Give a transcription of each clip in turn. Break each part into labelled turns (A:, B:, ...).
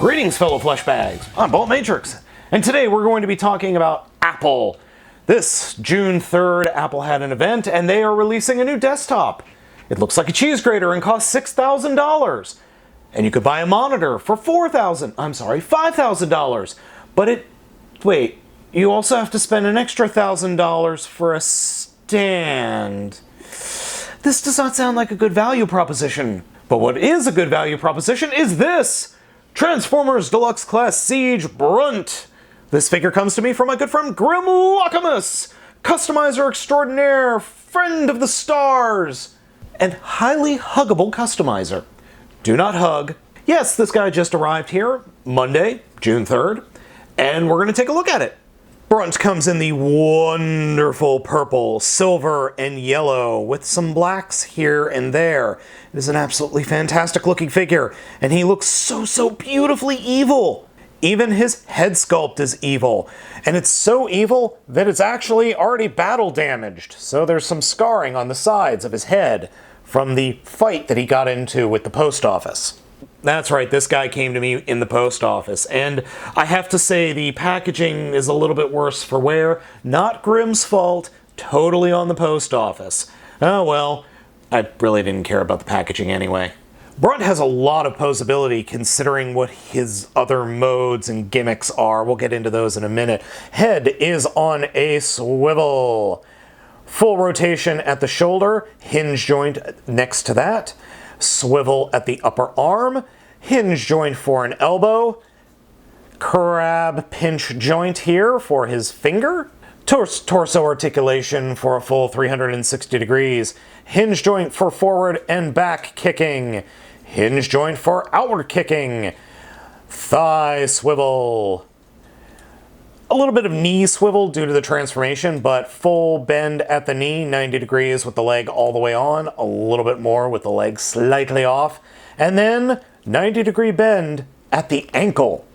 A: Greetings, fellow flesh bags. I'm Baltmatrix, and today we're going to be talking about Apple. This June 3rd, Apple had an event, and they are releasing a new desktop. It looks like a cheese grater and costs $6,000. And you could buy a monitor for $5,000. But wait, you also have to spend an extra $1,000 for a stand. This does not sound like a good value proposition. But what is a good value proposition is this! Transformers Deluxe Class Siege Brunt. This figure comes to me from my good friend Grim Lockamus, customizer extraordinaire, friend of the stars, and highly huggable customizer. Do not hug. Yes, this guy just arrived here Monday, June 3rd, and we're going to take a look at it. Brunt comes in the wonderful purple, silver, and yellow with some blacks here and there. It is an absolutely fantastic looking figure, and he looks so beautifully evil. Even his head sculpt is evil, and it's so evil that it's actually already battle damaged, so there's some scarring on the sides of his head from the fight that he got into with the post office. That's right, this guy came to me in the post office, and I have to say the packaging is a little bit worse for wear. Not Grimm's fault, totally on the post office. Oh well, I really didn't care about the packaging anyway. Brunt has a lot of posability considering what his other modes and gimmicks are. We'll get into those in a minute. Head is on a swivel. Full rotation at the shoulder, hinge joint next to that. Swivel at the upper arm, hinge joint for an elbow, crab pinch joint here for his finger, torso articulation for a full 360 degrees, hinge joint for forward and back kicking, hinge joint for outward kicking, thigh swivel, a little bit of knee swivel due to the transformation, but full bend at the knee, 90 degrees with the leg all the way on, a little bit more with the leg slightly off, and then 90 degree bend at the ankle.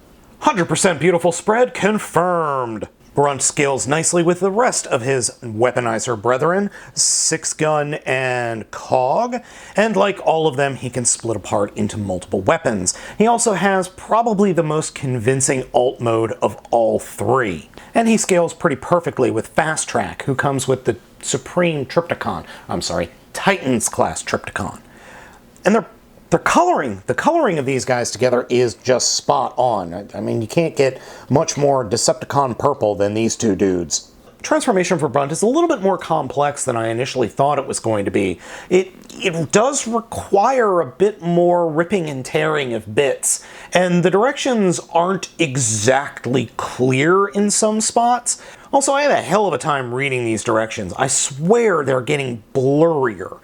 A: 100% beautiful spread confirmed. Brunt scales nicely with the rest of his weaponizer brethren, 6-gun and cog, and like all of them, he can split apart into multiple weapons. He also has probably the most convincing alt mode of all three. And he scales pretty perfectly with Fast Track, who comes with the Supreme Triptychon. Titans class Triptychon. And the coloring of these guys together is just spot on. I mean, you can't get much more Decepticon purple than these two dudes. Transformation for Brunt is a little bit more complex than I initially thought it was going to be. It does require a bit more ripping and tearing of bits, and the directions aren't exactly clear in some spots. Also, I had a hell of a time reading these directions. I swear they're getting blurrier.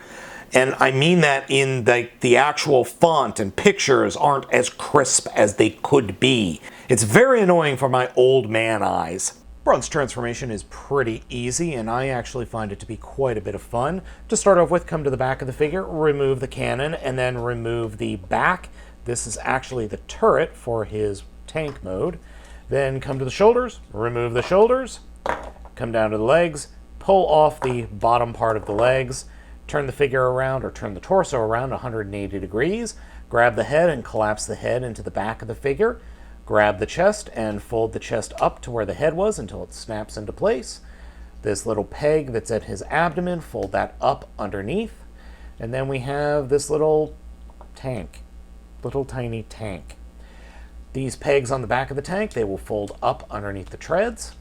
A: And I mean that in the actual font and pictures aren't as crisp as they could be. It's very annoying for my old man eyes. Brunt's transformation is pretty easy, and I actually find it to be quite a bit of fun. To start off with, come to the back of the figure, remove the cannon, and then remove the back. This is actually the turret for his tank mode. Then come to the shoulders, remove the shoulders, come down to the legs, pull off the bottom part of the legs, turn the figure around, or turn the torso around 180 degrees, grab the head and collapse the head into the back of the figure, grab the chest and fold the chest up to where the head was until it snaps into place. This little peg that's at his abdomen, fold that up underneath, and then we have this little tank, little tiny tank. These pegs on the back of the tank, they will fold up underneath the treads.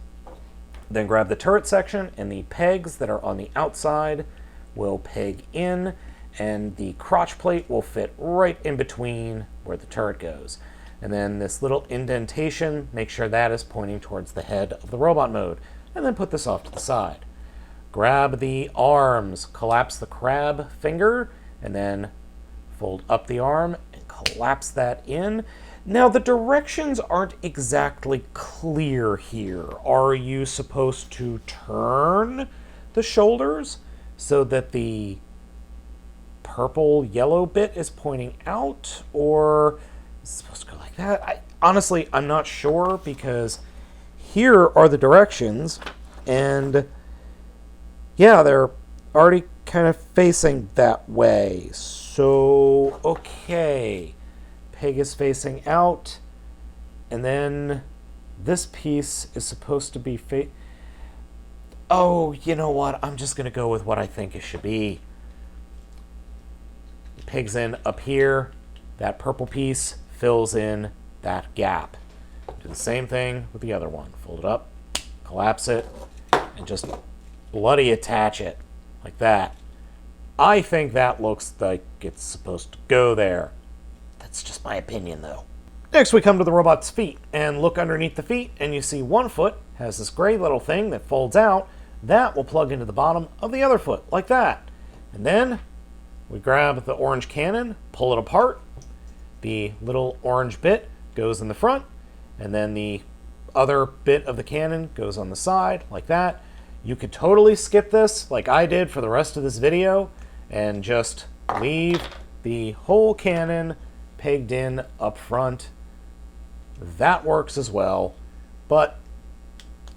A: Then grab the turret section, and the pegs that are on the outside will peg in, and the crotch plate will fit right in between where the turret goes. And then this little indentation, make sure that is pointing towards the head of the robot mode, and then put this off to the side. Grab the arms, collapse the crab finger, and then fold up the arm and collapse that in. Now the directions aren't exactly clear here. Are you supposed to turn the shoulders so that the purple yellow bit is pointing out, or is it supposed to go like that? Honestly, I'm not sure, because here are the directions, and yeah, they're already kind of facing that way. So, okay, pig is facing out, And then this piece is supposed to be oh, you know what? I'm just going to go with what I think it should be. Pegs in up here. That purple piece fills in that gap. Do the same thing with the other one. Fold it up, collapse it, and just bloody attach it like that. I think that looks like it's supposed to go there. That's just my opinion, though. Next, we come to the robot's feet and look underneath the feet, and you see one foot has this gray little thing that folds out. That will plug into the bottom of the other foot, like that. And then we grab the orange cannon, pull it apart. The little orange bit goes in the front, and then the other bit of the cannon goes on the side, like that. You could totally skip this, like I did for the rest of this video, and just leave the whole cannon pegged in up front. That works as well, but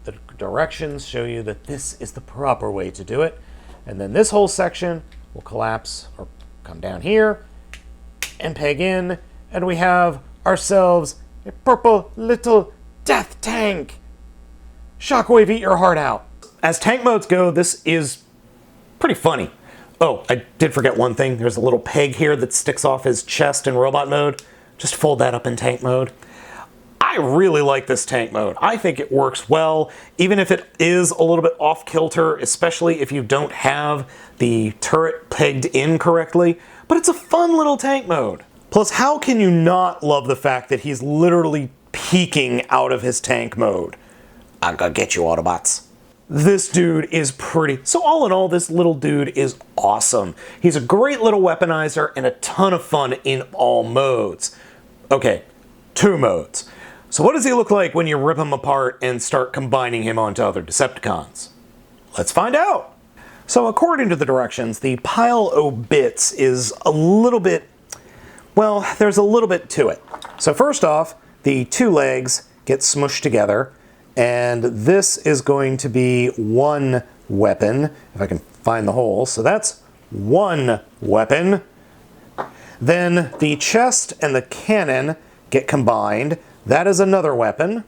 A: the directions show you that this is the proper way to do it. And then this whole section will collapse or come down here and peg in, and we have ourselves a purple little death tank. Shockwave, eat your heart out. As tank modes go, this is pretty funny. Oh, I did forget one thing. There's a little peg here that sticks off his chest in robot mode. Just fold that up in tank mode. I really like this tank mode. I think it works well, even if it is a little bit off kilter, especially if you don't have the turret pegged in correctly. But it's a fun little tank mode. Plus, how can you not love the fact that he's literally peeking out of his tank mode? I'm gonna get you, Autobots. This dude is pretty. So all in all, this little dude is awesome. He's a great little weaponizer and a ton of fun in all modes. Okay, 2 modes. So what does he look like when you rip him apart and start combining him onto other Decepticons? Let's find out. So according to the directions, the pile o' bits is a little bit, well, there's a little bit to it. So first off, the 2 legs get smushed together, and this is going to be 1 weapon, if I can find the hole. So that's 1 weapon. Then the chest and the cannon get combined. That is another weapon.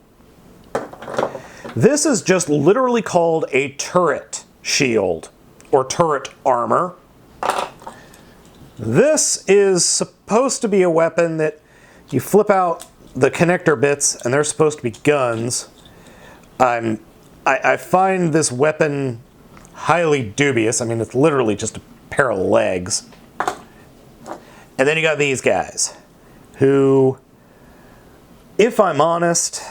A: This is just literally called a turret shield, or turret armor. This is supposed to be a weapon that you flip out the connector bits, and they're supposed to be guns. I find this weapon highly dubious. I mean, it's literally just a pair of legs. And then you got these guys, who, if I'm honest,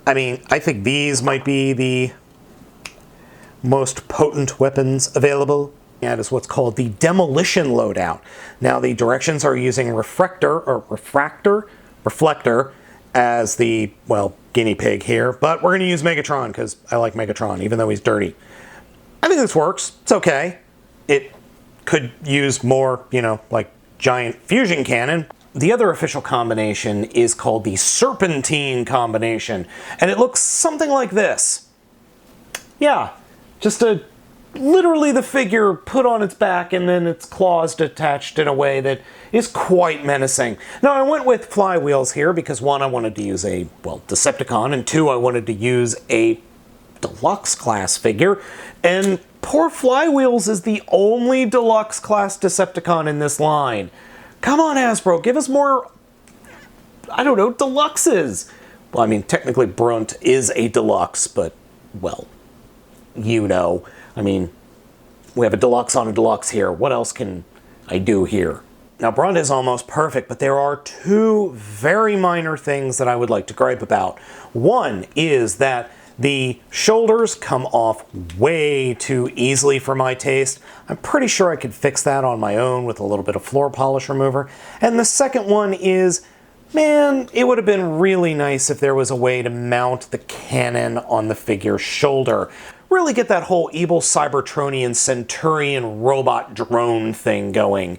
A: I mean, I think these might be the most potent weapons available. That is what's called the demolition loadout. Now, the directions are using reflector as the, well, guinea pig here, but we're going to use Megatron because I like Megatron, even though he's dirty. I think this works. It's okay. It could use more, you know, like giant fusion cannon. The other official combination is called the Serpentine combination, and it looks something like this. Yeah, just literally the figure put on its back and then its claws detached in a way that is quite menacing. Now, I went with flywheels here because 1, I wanted to use a, well, Decepticon, and 2, I wanted to use a deluxe class figure, and poor Flywheels is the only deluxe class Decepticon in this line. Come on, Hasbro, give us more, I don't know, deluxes. Well, I mean, technically Brunt is a deluxe, but, well, you know. I mean, we have a deluxe on a deluxe here. What else can I do here? Now, Brunt is almost perfect, but there are 2 very minor things that I would like to gripe about. One is that the shoulders come off way too easily for my taste. I'm pretty sure I could fix that on my own with a little bit of floor polish remover. And the second one is, man, it would have been really nice if there was a way to mount the cannon on the figure's shoulder. Really get that whole evil Cybertronian Centurion robot drone thing going.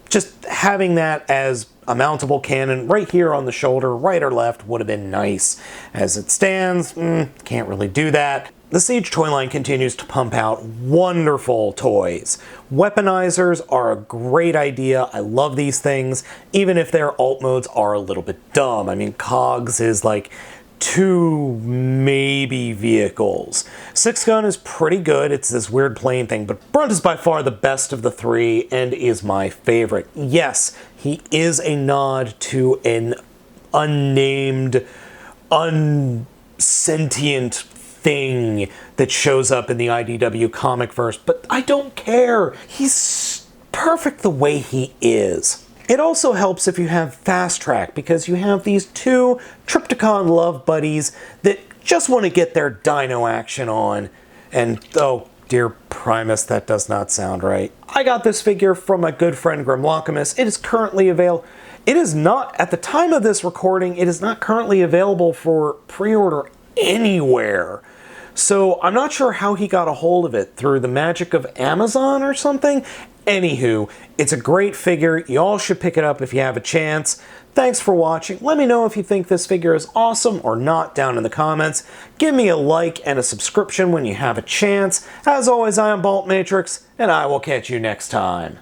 A: Just having that as a mountable cannon right here on the shoulder, right or left, would have been nice. As it stands, can't really do that. The Siege toy line continues to pump out wonderful toys. Weaponizers are a great idea. I love these things, even if their alt modes are a little bit dumb. I mean, Cogs is like 2 maybe vehicles. 6-gun is pretty good. It's this weird plane thing, but Brunt is by far the best of the 3 and is my favorite. Yes, he is a nod to an unnamed, unsentient thing that shows up in the IDW comic verse, but I don't care. He's perfect the way he is. It also helps if you have Fast Track, because you have these 2 Trypticon love buddies that just want to get their dino action on. And, oh, dear Primus, that does not sound right. I got this figure from my good friend Grimlockamus. It is currently available. It is not, at the time of this recording, it is not currently available for pre-order anywhere. So I'm not sure how he got a hold of it, through the magic of Amazon or something. Anywho, it's a great figure. You all should pick it up if you have a chance. Thanks for watching. Let me know if you think this figure is awesome or not down in the comments. Give me a like and a subscription when you have a chance. As always, I am Baltmatrix, and I will catch you next time.